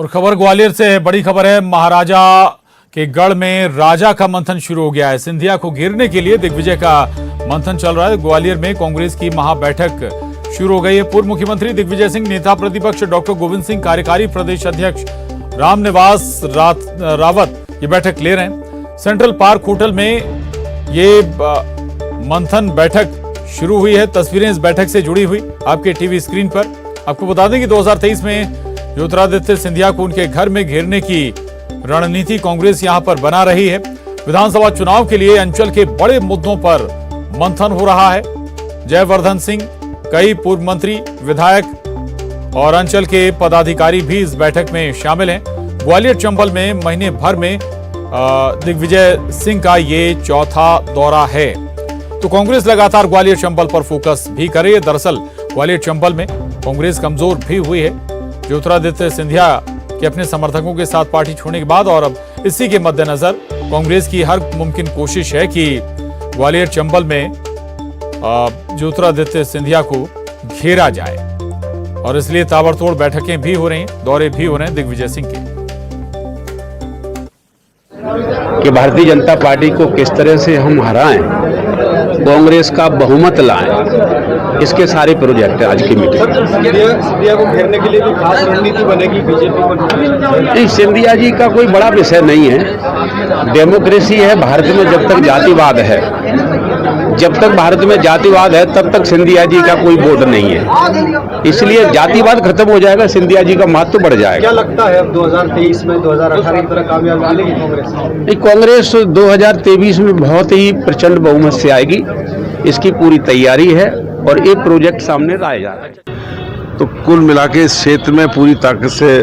और खबर ग्वालियर से है, बड़ी खबर है। महाराजा के गढ़ में राजा का मंथन शुरू हो गया है। सिंधिया को घेरने के लिए दिग्विजय का मंथन चल रहा है। ग्वालियर में कांग्रेस की महाबैठक शुरू हो गई है। पूर्व मुख्यमंत्री दिग्विजय सिंह, नेता प्रतिपक्ष डॉक्टर गोविंद सिंह, कार्यकारी प्रदेश अध्यक्ष रामनिवास रावत ये बैठक ले रहे हैं। सेंट्रल पार्क होटल में ये मंथन बैठक शुरू हुई है। तस्वीरें इस बैठक से जुड़ी हुई आपके टीवी स्क्रीन पर। आपको बता दें कि 2023 में ज्योतिरादित्य सिंधिया को उनके घर में घेरने की रणनीति कांग्रेस यहां पर बना रही है। विधानसभा चुनाव के लिए अंचल के बड़े मुद्दों पर मंथन हो रहा है। जयवर्धन सिंह, कई पूर्व मंत्री, विधायक और अंचल के पदाधिकारी भी इस बैठक में शामिल हैं। ग्वालियर चंबल में महीने भर में दिग्विजय सिंह का ये चौथा दौरा है। तो कांग्रेस लगातार ग्वालियर चंबल पर फोकस भी कर रही है। दरअसल ग्वालियर चंबल में कांग्रेस कमजोर भी हुई है। ज्योतिरादित्य सिंधिया के अपने समर्थकों के साथ पार्टी छोड़ने के बाद और अब इसी के मद्देनजर कांग्रेस की हर मुमकिन कोशिश है कि ग्वालियर चंबल में ज्योतिरादित्य सिंधिया को घेरा जाए और इसलिए ताबड़तोड़ बैठकें भी हो रही हैं, दौरे भी हो रहे हैं दिग्विजय सिंह के। कि भारतीय जनता पार्टी को किस तरह से हम हराएं, कांग्रेस का बहुमत लाएं, इसके सारे प्रोजेक्ट आज की मीटिंग। सिंधिया को घेरने के लिए भी खास रणनीति बनेगी बीजेपी पर? नहीं, सिंधिया जी का कोई बड़ा विषय नहीं है। डेमोक्रेसी है भारत में। जब तक जातिवाद है, जब तक भारत में जातिवाद है, तब तक सिंधिया जी का कोई वोट नहीं है। इसलिए जातिवाद खत्म हो जाएगा, सिंधिया जी का महत्व बढ़ जाएगा। क्या लगता है अब 2023 में 2018 की तरह कामयाबी मिलेगी कांग्रेस? नहीं, कांग्रेस 2023 में बहुत ही प्रचंड बहुमत से आएगी, इसकी पूरी तैयारी है और एक प्रोजेक्ट सामने लाया जा रहा है। तो कुल मिला के इस क्षेत्र में पूरी ताकत से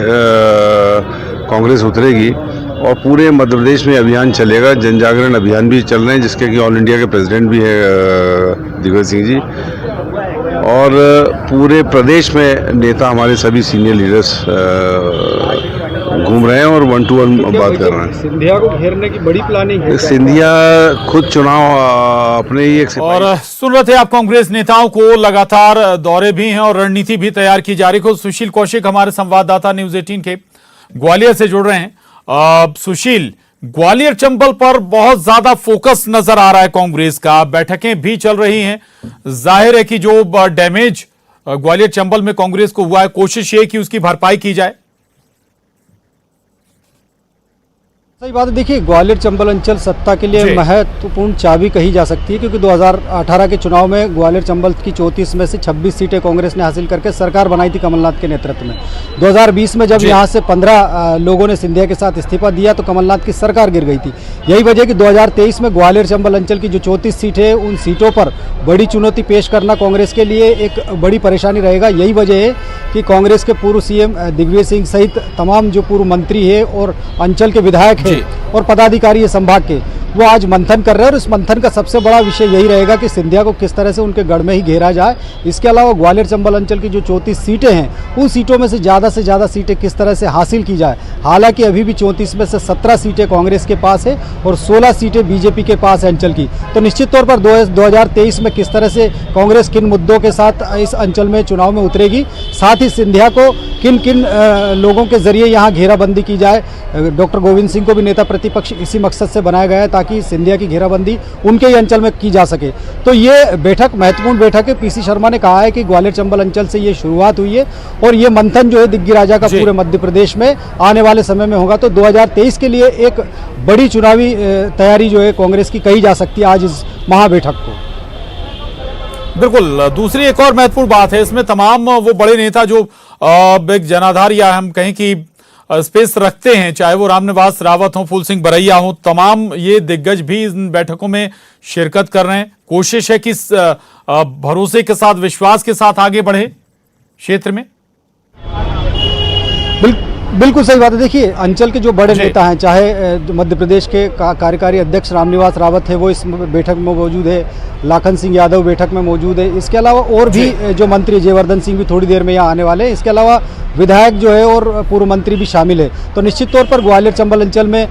कांग्रेस उतरेगी और पूरे मध्य प्रदेश में अभियान चलेगा। जन जागरण अभियान भी चल रहे हैं, जिसके कि ऑल इंडिया के प्रेसिडेंट भी है दिग्विजय सिंह जी, और पूरे प्रदेश में नेता हमारे सभी सीनियर लीडर्स घूम रहे हैं और 1 to 1 बात कर रहे हैं। सिंधिया को घेरने की बड़ी प्लानिंग है। सिंधिया खुद चुनाव अपने ही एक और सुन रहे थे आप, कांग्रेस नेताओं को लगातार दौरे भी हैं और रणनीति भी तैयार की जा रही है। सुशील कौशिक हमारे संवाददाता न्यूज 18 के ग्वालियर से जुड़ रहे हैं। सुशील, ग्वालियर चंबल पर बहुत ज्यादा फोकस नजर आ रहा है कांग्रेस का, बैठकें भी चल रही हैं। जाहिर है कि जो डैमेज ग्वालियर चंबल में कांग्रेस को हुआ है, कोशिश ये कि उसकी भरपाई की जाए। सही बात है। देखिए, ग्वालियर चंबल अंचल सत्ता के लिए महत्वपूर्ण चाबी कही जा सकती है, क्योंकि 2018 के चुनाव में ग्वालियर चंबल की 34 में से 26 सीटें कांग्रेस ने हासिल करके सरकार बनाई थी कमलनाथ के नेतृत्व में। 2020 में जब यहां से 15 लोगों ने सिंधिया के साथ इस्तीफा दिया तो कमलनाथ की सरकार गिर गई थी। यही वजह कि 2023 में ग्वालियर चंबल अंचल की जो 34 सीटें हैं, उन सीटों पर बड़ी चुनौती पेश करना कांग्रेस के लिए एक बड़ी परेशानी रहेगा। यही वजह है कि कांग्रेस के पूर्व सीएम दिग्विजय सिंह सहित तमाम जो पूर्व मंत्री है और अंचल के विधायक है और पदाधिकारी है संभाग के, वो आज मंथन कर रहे हैं और इस मंथन का सबसे बड़ा विषय यही रहेगा कि सिंधिया को किस तरह से उनके गढ़ में ही घेरा जाए। इसके अलावा ग्वालियर चंबल अंचल की जो 34 सीटें हैं, उन सीटों में से ज़्यादा सीटें किस तरह से हासिल की जाए। हालांकि अभी भी 34 में से 17 सीटें कांग्रेस के पास है और 16 सीटें बीजेपी के पास है अंचल की। तो निश्चित तौर पर 2023 में किस तरह से कांग्रेस किन मुद्दों के साथ इस अंचल में चुनाव में उतरेगी, साथ ही सिंधिया को किन किन लोगों के जरिए यहाँ घेराबंदी की जाए। डॉक्टर गोविंद सिंह को भी नेता प्रतिपक्ष इसी मकसद से बनाया गया है ताकि सिंधिया की घेराबंदी उनके ही अंचल में की जा सके। तो ये बैठक महत्वपूर्ण बैठक है। पीसी शर्मा ने कहा है कि ग्वालियर चंबल अंचल से ये शुरुआत हुई है और ये मंथन जो है दिग्गी राजा का पूरे मध्य प्रदेश में आने वाले समय में होगा। तो 2023 के लिए एक बड़ी चुनावी तैयारी जो है कांग्रेस की कही जा सकती है आज इस महाबैठक को। बिल्कुल। दूसरी एक और महत्वपूर्ण बात है इसमें, तमाम वो बड़े नेता जो एक जनाधार या हम कहें कि स्पेस रखते हैं, चाहे वो रामनिवास रावत हो, फूल सिंह बरैया हो, तमाम ये दिग्गज भी इन बैठकों में शिरकत कर रहे हैं। कोशिश है कि भरोसे के साथ, विश्वास के साथ आगे बढ़े क्षेत्र में। बिल्कुल सही बात है। देखिए, अंचल के जो बड़े नेता हैं, चाहे मध्य प्रदेश के कार्यकारी अध्यक्ष रामनिवास रावत है, वो इस बैठक में मौजूद है। लाखन सिंह यादव बैठक में मौजूद है। इसके अलावा और भी जो मंत्री, जयवर्धन सिंह भी थोड़ी देर में यहाँ आने वाले हैं। इसके अलावा विधायक जो है और पूर्व मंत्री भी शामिल है। तो निश्चित तौर पर ग्वालियर चंबल अंचल में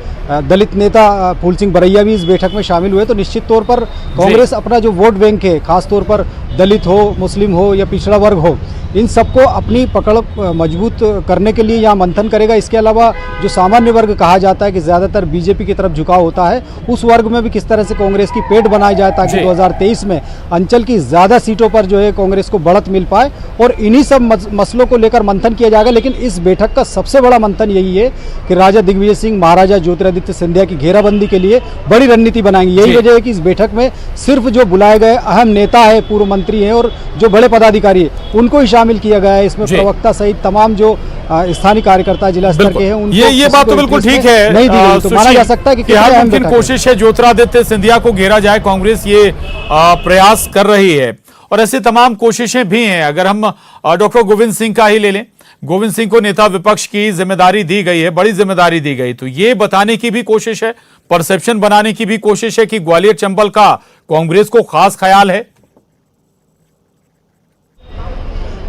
दलित नेता फूल सिंह बरैया भी इस बैठक में शामिल हुए। तो निश्चित तौर पर कांग्रेस अपना जो वोट बैंक है, खासतौर पर दलित हो, मुस्लिम हो या पिछड़ा वर्ग हो, इन सबको अपनी पकड़ मजबूत करने के लिए यहाँ मंथन समर्थन करेगा। इसके अलावा जो सामान्य वर्ग कहा जाता है कि ज़्यादातर बीजेपी की तरफ झुकाव होता है, उस वर्ग में भी किस तरह से कांग्रेस की पेट बनाई जाए ताकि 2023 में अंचल की ज़्यादा सीटों पर जो है कांग्रेस को बढ़त मिल पाए, और इन्हीं सब मसलों को लेकर मंथन किया जाएगा। लेकिन इस बैठक का सबसे बड़ा मंथन यही है कि राजा दिग्विजय सिंह महाराजा ज्योतिरादित्य सिंधिया की घेराबंदी के लिए बड़ी रणनीति बनाएंगे। यही वजह है कि इस बैठक में सिर्फ जो बुलाए गए अहम नेता है, पूर्व मंत्री हैं और जो बड़े पदाधिकारी हैं, उनको ही शामिल किया गया है। इसमें प्रवक्ता सहित तमाम जो स्थानीय कार्यकर्ता जिला स्तर के हैं, उनको ये बात तो बिल्कुल ठीक है, नहीं दी गई, तो माना जा सकता है कि हर मुमकिन कोशिश है ज्योतिरादित्य सिंधिया को घेरा जाए। कांग्रेस ये प्रयास कर रही है और ऐसी तमाम कोशिशें भी हैं। अगर हम डॉक्टर गोविंद सिंह का ही ले लें, गोविंद सिंह को नेता विपक्ष की जिम्मेदारी दी गई है, बड़ी जिम्मेदारी दी गई, तो ये बताने की भी कोशिश है, परसेप्शन बनाने की भी कोशिश है कि ग्वालियर चंबल का कांग्रेस को खास ख्याल है।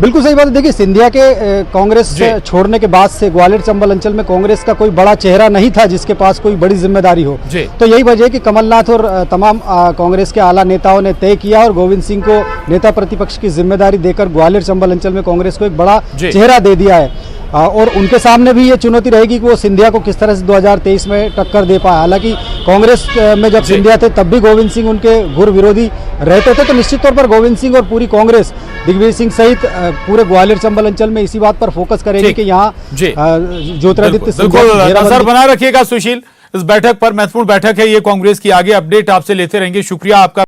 बिल्कुल सही बात है। देखिए, सिंधिया के कांग्रेस छोड़ने के बाद से ग्वालियर चंबल अंचल में कांग्रेस का कोई बड़ा चेहरा नहीं था जिसके पास कोई बड़ी जिम्मेदारी हो। तो यही वजह है कि कमलनाथ और तमाम कांग्रेस के आला नेताओं ने तय किया और गोविंद सिंह को नेता प्रतिपक्ष की जिम्मेदारी देकर ग्वालियर चंबल अंचल में कांग्रेस को एक बड़ा चेहरा दे दिया है। और उनके सामने भी ये चुनौती रहेगी कि वो सिंधिया को किस तरह से 2023 में टक्कर दे पाए। हालांकि कांग्रेस में जब सिंधिया थे तब भी गोविंद सिंह उनके घोर विरोधी रहते थे, तो निश्चित तौर पर गोविंद सिंह और पूरी कांग्रेस दिग्विजय सिंह सहित पूरे ग्वालियर चंबल अंचल में इसी बात पर फोकस करेगी कि यहाँ ज्योतिरादित्य सिंधिया नजर बनाए रखिएगा सुशील। इस बैठक पर महत्वपूर्ण बैठक है ये, कांग्रेस की आगे अपडेट आपसे लेते रहेंगे। शुक्रिया आपका।